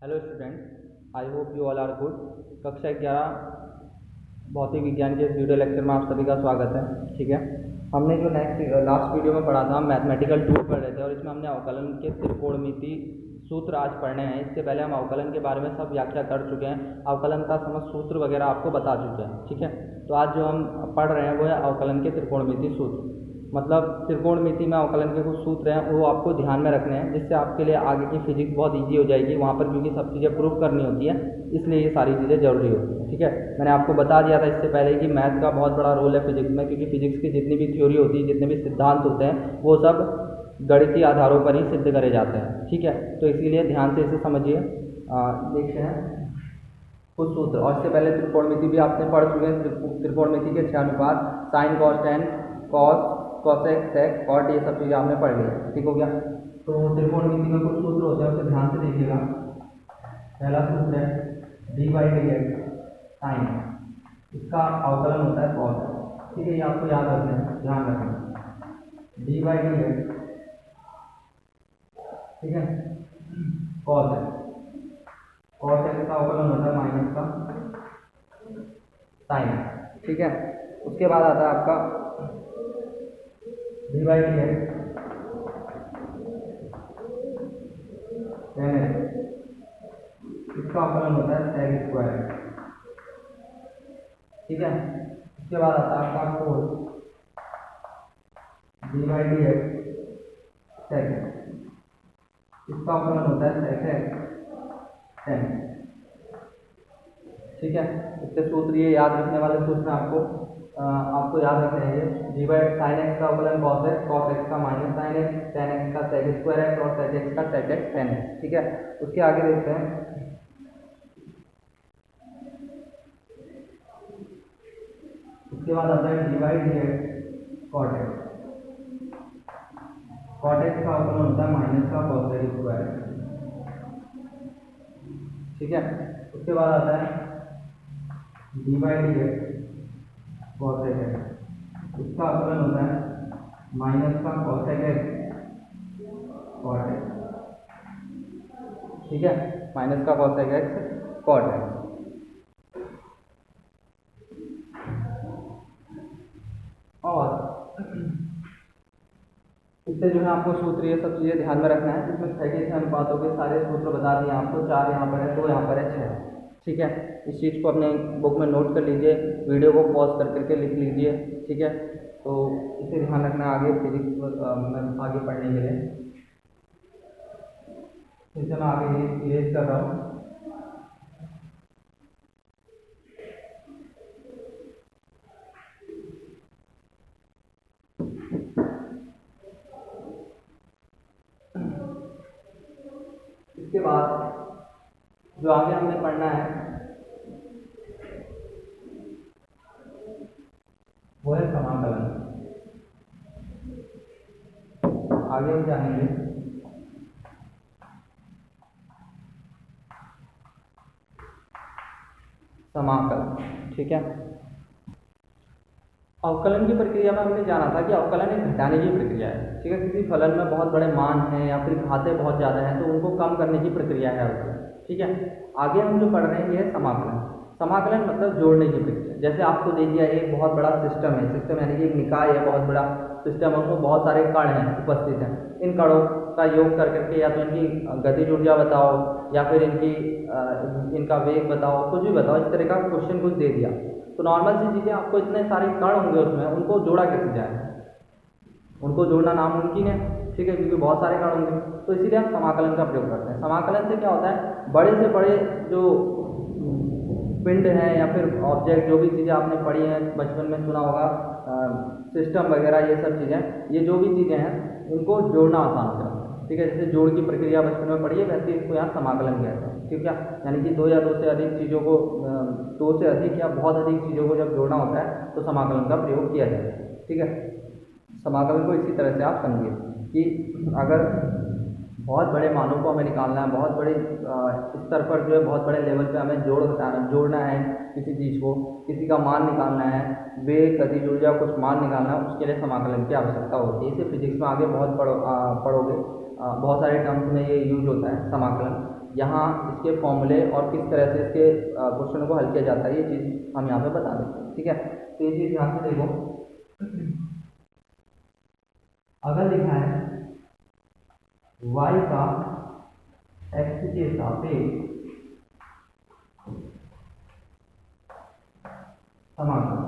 Hello student, I hope you all are good. कक्षा 11 भौतिक विज्ञान के इस वीडियो लेक्चर में आप सभी का स्वागत है। ठीक है, हमने जो लास्ट वीडियो में पढ़ा था, हम मैथमेटिकल टूल पढ़ रहे थे और इसमें हमने अवकलन के त्रिकोणमिति सूत्र आज पढ़ने हैं। इससे पहले हम अवकलन के बारे में सब व्याख्या कर चुके हैं, अवकलन का समस्त सूत्र वगैरह आपको बता चुके हैं। ठीक है, तो आज जो हम पढ़ रहे हैं वो है अवकलन के त्रिकोणमिति सूत्र। मतलब त्रिकोणमिति में अवकलन के कुछ सूत्र हैं, वो आपको ध्यान में रखने हैं, जिससे आपके लिए आगे की फिजिक्स बहुत इजी हो जाएगी। वहाँ पर क्योंकि सब चीज़ें प्रूव करनी होती है, इसलिए ये सारी चीज़ें जरूरी होती हैं। ठीक है, मैंने आपको बता दिया था इससे पहले कि मैथ का बहुत बड़ा रोल है फिजिक्स में, क्योंकि फिजिक्स की जितनी भी थ्योरी होती है, जितने भी सिद्धांत होते हैं, वो सब गणितीय आधारों पर ही सिद्ध करे जाते हैं। ठीक है, तो इसीलिए ध्यान से इसे समझिए। देखते हैं कुछ सूत्र। और इससे पहले त्रिकोणमिति भी आपने पढ़ चुके हैं। त्रिकोणमिति के 6 अनुपात, sine cos tan, cos cosec sec cot, ये सब चीज़ें आपने पढ़ लिया। ठीक हो गया। तो त्रिकोणमिति में कुछ सूत्र होते हैं, उसे ध्यान से देखिएगा। पहला सूत्र है d by d x sine, इसका अवकलन होता है कॉस। ठीक है, ये आपको याद रखना है, ध्यान रखना। डी बाई डी एक्स, ठीक है, कॉस है, कॉस एक्स का अवकलन होता है माइनस का साइन। ठीक है, उसके बाद आता है आपका डी बाई डी एक्स इसका अवकलन होता है सेक स्क्वायर। ठीक है, उसके बाद आता है आपका four d by d x sec, इसका अवकलन होता है सेक एक्स टेन। ठीक है, इसके सूत्र ये याद रखने वाले सूत्र आपको याद रखने हैं। डी बाई साइन एक्स का अवकलन कॉस एक्स, कॉस एक्स का minus sine x, ten x का सेक स्क्वायर एक्स और सेक एक्स का सेक एक्स टेन एक्स। ठीक है, उसके आगे देखते हैं। उसके बाद आता है d by d x cot x, cot x का अवकलन होता है माइनस का कॉस एक्स स्क्वायर। ठीक है, उसके बाद आता है d by d x cos x, इसका अवकलन होता है माइनस का कॉसेक एक्स कॉट एक्स। ठीक है, माइनस का कॉसेक एक्स कॉट एक्स। और इससे जो है आपको सूत्र ये सब चीज़ें ध्यान में रखना है। इसमें 6 के अनुपातों के सारे सूत्र बता दिए आपको। 4 यहाँ पर है, 2 यहाँ पर है, 6। ठीक है, इस चीज़ को अपने बुक में नोट कर लीजिए, वीडियो को पॉज कर करके लिख लीजिए। ठीक है, तो इसे ध्यान रखना आगे फिजिक्स में आगे पढ़ने के लिए। इसे मैं आगे इरेज कर रहा हूँ। इसके बाद जो आगे हमने पढ़ना है वो है समाकलन। आगे हम जानेंगे समाकलन। ठीक है, अवकलन की प्रक्रिया में हमने जाना था कि अवकलन एक घटाने की प्रक्रिया है। ठीक है, किसी फलन में बहुत बड़े मान हैं या फिर घाते बहुत ज़्यादा हैं तो उनको कम करने की प्रक्रिया है अवकलन। ठीक है, आगे हम जो पढ़ रहे हैं ये है समाकलन। समाकलन मतलब जोड़ने की प्रक्रिया। जैसे आपको दे दिया एक बहुत बड़ा सिस्टम है, सिस्टम यानी कि एक निकाय है, बहुत बड़ा सिस्टम है, उसमें बहुत सारे कण हैं उपस्थित हैं। इन कणों का योग कर करके या तो इनकी गतिज ऊर्जा बताओ या फिर इनका वेग बताओ, कुछ भी बताओ, इस तरह का क्वेश्चन कुछ दे दिया तो नॉर्मल सी चीज़ें आपको, इतने सारे कण होंगे उसमें, उनको जोड़ा कैसे जाए, उनको जोड़ना नामुमकिन है। ठीक है, क्योंकि बहुत सारे कण होंगे, तो इसीलिए हम समाकलन का प्रयोग करते हैं। समाकलन से क्या होता है, बड़े से बड़े जो पिंड हैं या फिर ऑब्जेक्ट, जो भी चीज़ें आपने पढ़ी हैं, बचपन में सुना होगा, सिस्टम वगैरह, ये सब चीज़ें, ये जो भी चीज़ें हैं इनको जोड़ना आसान होता है। ठीक है, जैसे जोड़ की प्रक्रिया बचपन में पढ़ी है, वैसे इसको यहाँ समाकलन कहते हैं। ठीक है, यानी कि दो या दो से अधिक चीज़ों को, दो से अधिक या बहुत अधिक चीज़ों को जब जोड़ना होता है तो समाकलन का प्रयोग किया जाता है। ठीक है, समाकलन को इसी तरह से आप समझिए कि अगर बहुत बड़े मानों को हमें निकालना है, बहुत बड़े स्तर पर जो है, बहुत बड़े लेवल पे हमें जोड़ना है किसी चीज़ को, किसी का मान निकालना है, वेग, गतिज ऊर्जा, कुछ मान निकालना है, उसके लिए समाकलन की आवश्यकता होती है। इसे फिजिक्स में आगे बहुत पढ़ोगे, बहुत सारे टर्म्स में ये यूज होता है समाकलन। यहाँ इसके फॉर्मूले और किस तरह से इसके क्वेश्चनों को हल किया जाता है, ये चीज़ हम यहाँ पे बता देते हैं। ठीक है, तो ये चीज़ ध्यान से देखो। अगर लिखा है y का x के सापेक्ष समाकलन,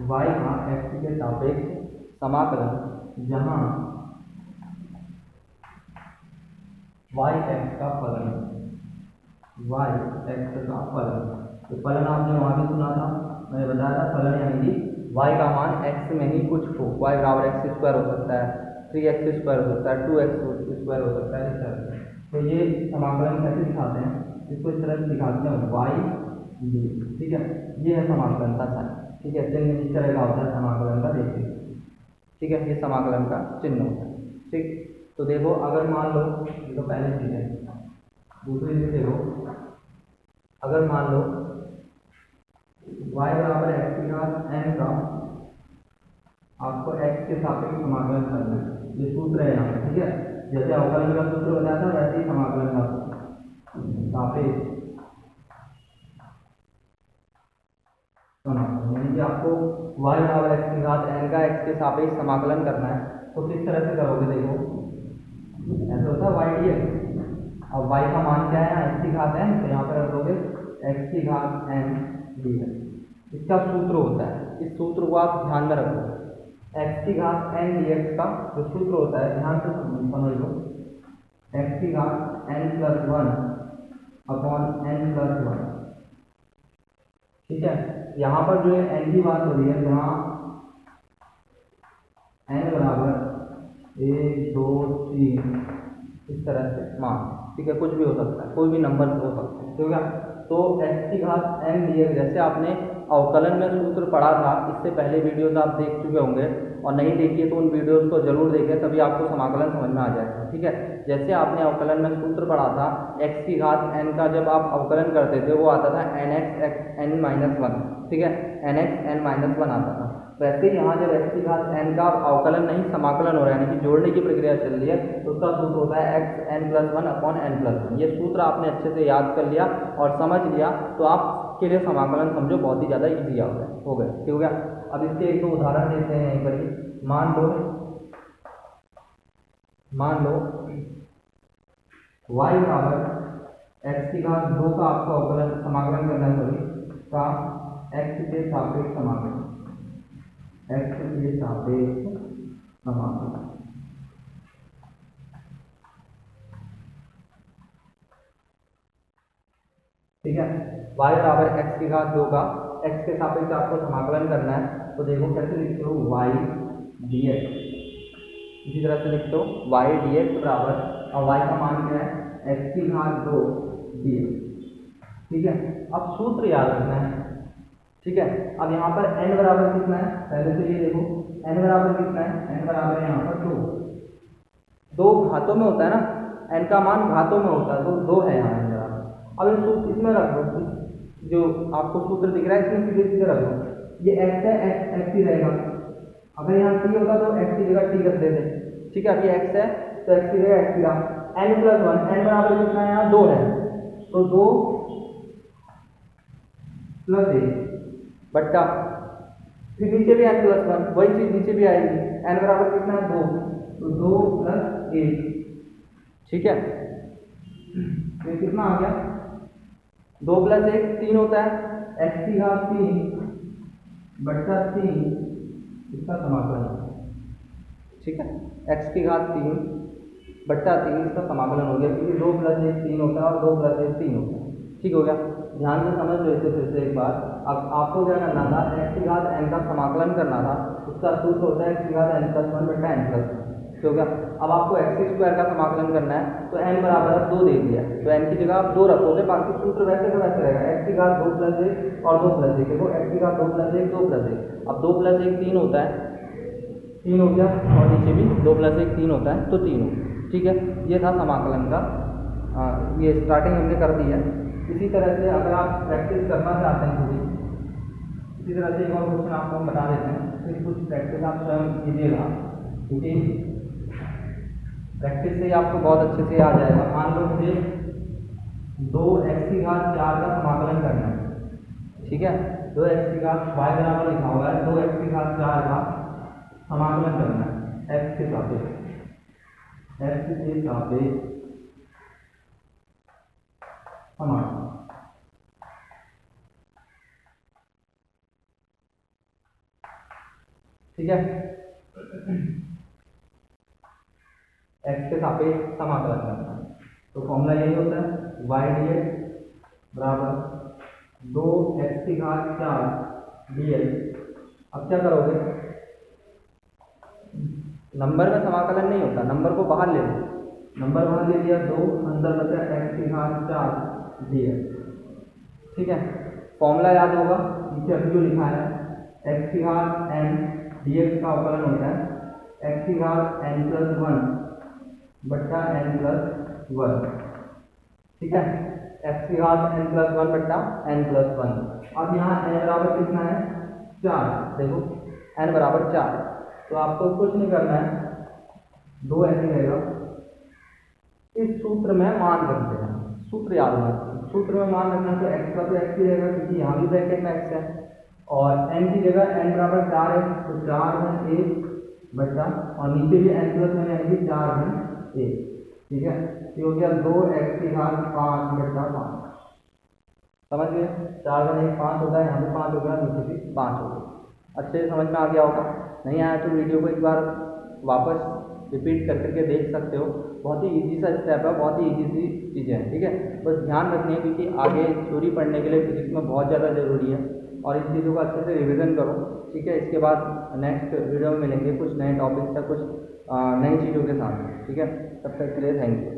y का x के सापेक्ष समाकलन, जहाँ y x का फलन, y x का फलन, तो फलन आपने वहाँ भी सुना था, मैंने बताया था फलन यानी कि y का मान x में ही कुछ हो, y बराबर एक्स स्क्वायर हो सकता है, 3x स्क्वायर हो सकता है, 2x स्क्वायर हो सकता है, इस तरह से। तो ये समाकलन कैसे दिखाते हैं, इसको इस तरह से दिखाते हैं y d। ठीक है, ये है समाकलन का साइन। ठीक है, चिन्ह इस तरह का होता है समाकलन का, देखिए। ठीक है, ये समाकलन का चिन्ह होता है। ठीक, तो देखो अगर मान लो, ये तो पहले चीज है, दूसरी चीज देखो, अगर मान लो y बराबर x की घात n का आपको x के सापेक्ष समाकलन करना है, ये सूत्र है यहाँ पे। ठीक है, जैसे अवकलन का सूत्र बताया था वैसे ही समाकलन का सापेक्ष समाकलन, यानी कि आपको y बराबर x की घात n का x के सापेक्ष समाकलन करना है। तो किस तरह से करोगे, देखो ऐसा होता है y dx। अब y का मान क्या है, x की घात n, तो यहाँ पर रख दोगे x की घात n dx। इसका सूत्र होता है, इस सूत्र को आप ध्यान में रखो, x की घात n dx का जो सूत्र होता है, ध्यान से समझ लो, x की घात n plus 1 upon n plus 1। ठीक है, यहाँ पर जो है n की बात हो रही है, जहाँ n बराबर 1 2 3 इस तरह से मान। ठीक है, कुछ भी हो सकता है, कोई भी नंबर हो सकता है। ठीक है, तो x की घात n dx, जैसे आपने अवकलन में सूत्र पढ़ा था, इससे पहले वीडियोस आप देख चुके होंगे, और नहीं देखिए तो उन वीडियोस को जरूर देखें, तभी आपको समाकलन समझ में आ जाएगा। ठीक है, जैसे आपने अवकलन में सूत्र पढ़ा था, x की घात n का जब आप अवकलन करते थे वो आता था nx n माइनस 1। ठीक है, nx n माइनस 1 आता था। वैसे यहाँ जब x की घात n का अवकलन नहीं समाकलन हो रहा है, यानी कि जोड़ने की प्रक्रिया चल रही है, तो उसका सूत्र होता है x n plus 1 upon n plus 1। ये सूत्र आपने अच्छे से याद कर लिया और समझ लिया तो आपके लिए समाकलन समझो बहुत ही ज़्यादा ईजी हो गए। ठीक हो गया। अब इसके एक दो उदाहरण देते हैं यहीं पर ही। मान लो y बराबर x की घात 2 का आपको अवकलन समाकलन करना है, का x के सापेक्ष समाकलन, x के सापेक्ष समाकलन। ठीक है, y बराबर x की घात 2 का x के सापेक्ष आपको समाकलन करना है। तो देखो कैसे लिखते हो, y dx, इसी तरह से लिखते हो y dx बराबर, और y का मान क्या है, x की घात 2 dx। ठीक है, अब सूत्र याद रखना है। ठीक है, अब यहाँ पर n बराबर कितना है, पहले तो ये देखो n बराबर कितना है, n बराबर यहाँ पर 2 घातों में होता है ना, n का मान घातों में होता है, तो 2 है यहाँ n बराबर। अब इस सूत्र इसमें रख दो, जो आपको सूत्र दिख रहा है इसमें सीधे सीधे रख दो, ये x है, x ही रहेगा। अगर यहाँ t होता तो x की जगह t रख देते। ठीक है, अब ये x है तो x की जगह x की रहा, n प्लस 1, n बराबर कितना है, यहाँ 2 है, तो 2 प्लस 1 बट्टा, फिर नीचे भी n प्लस 1, वही चीज नीचे भी आएगी, n बराबर कितना है 2, तो 2 प्लस 1। ठीक है, तो कितना आ गया, 2 प्लस 1 3 होता है, x की घात 3 बट्टा 3 इसका समाकलन। ठीक है, x की घात 3 बट्टा 3 इसका समाकलन हो गया, क्योंकि 2 प्लस 1 3 होता है और 2 प्लस 1 3 होता है। ठीक हो गया, ध्यान से समझ लो इसे फिर से एक बार। अब आपको क्या करना था, x की घात n का समाकलन करना था, उसका सूत्र होता है x की घात n प्लस 1 बट्टा n प्लस 1। ठीक हो गया, अब आपको x स्क्वायर का समाकलन करना है, तो n बराबर 2 दे दिया, तो n की जगह आप 2 रखोगे, बाकी सूत्र वैसे का वैसे रहेगा, x की घात 2 प्लस 1 और 2 प्लस 1। देखो x की घात 2 प्लस 1 2 प्लस 1, अब 2 प्लस 1 3 होता है, 3 हो गया, और नीचे भी 2 प्लस 1 3 होता है, तो 3 हो। ठीक है, ये था समाकलन का, ये स्टार्टिंग हमने कर दी है। इसी तरह से अगर आप प्रैक्टिस करना चाहते हैं थोड़ी, इसी तरह से एक और क्वेश्चन आपको हम बता देते हैं, फिर कुछ प्रैक्टिस आप स्वयं कीजिएगा, क्योंकि प्रैक्टिस से ही आपको बहुत अच्छे से आ जाएगा। मान लो मुझे 2x⁴ का समाकलन करना है, ठीक है। 2x⁴ y बराबर लिखा हुआ है, 2x⁴ का समाकलन करना है x के सापेक्ष, समाकलन, ठीक है। x के सापेक्ष समाकलन करना है, तो फॉर्मूला यही होता है y dx बराबर 2x⁴ dx। अब क्या करोगे, नंबर में समाकलन नहीं होता, नंबर को बाहर ले लो, नंबर बाहर ले लिया, 2 अंदर बचा x⁴ dx, ठीक है। फॉर्मूला याद होगा, नीचे अभी जो लिखा है x⁴ n dx का अवकलन होता है x⁴ n+1 बट्टा n+1, ठीक है। x⁴ n+1 बट्टा n+1। अब यहाँ n बराबर कितना है 4, देखो n बराबर 4, तो आपको कुछ नहीं करना है, 2 ऐसे रहेगा। इस सूत्र में मान रखते हैं, सूत्र याद रखना, सूत्र में मान रखना, तो x का तो x ही रहेगा क्योंकि यहाँ भी ब्रैकेट में x है, और n की जगह n बराबर 4 है, तो 4 1 बट्टा, और नीचे भी n+1 यानी कि 4 1, ठीक है। तो हो गया 2x⁴ 5 बट्टा 5, समझ गए। 4 1 5 होता है, यहाँ भी 5 हो गया, नीचे भी 5 हो गया। अच्छे से समझ में आ गया होगा। नहीं आया तो वीडियो को एक बार वापस रिपीट कर करके देख सकते हो, बहुत ही इजी सा स्टेप है, बहुत ही इजी सी चीज़ें हैं, ठीक है। बस ध्यान रखनी है क्योंकि आगे थ्योरी पढ़ने के लिए फिजिक्स में बहुत ज़्यादा ज़रूरी है, और इन चीज़ों का अच्छे से रिवीजन करो, ठीक है। इसके बाद नेक्स्ट वीडियो में मिलेंगे कुछ नए टॉपिक या कुछ नई चीज़ों के साथ, ठीक है। तब तक के लिए थैंक यू।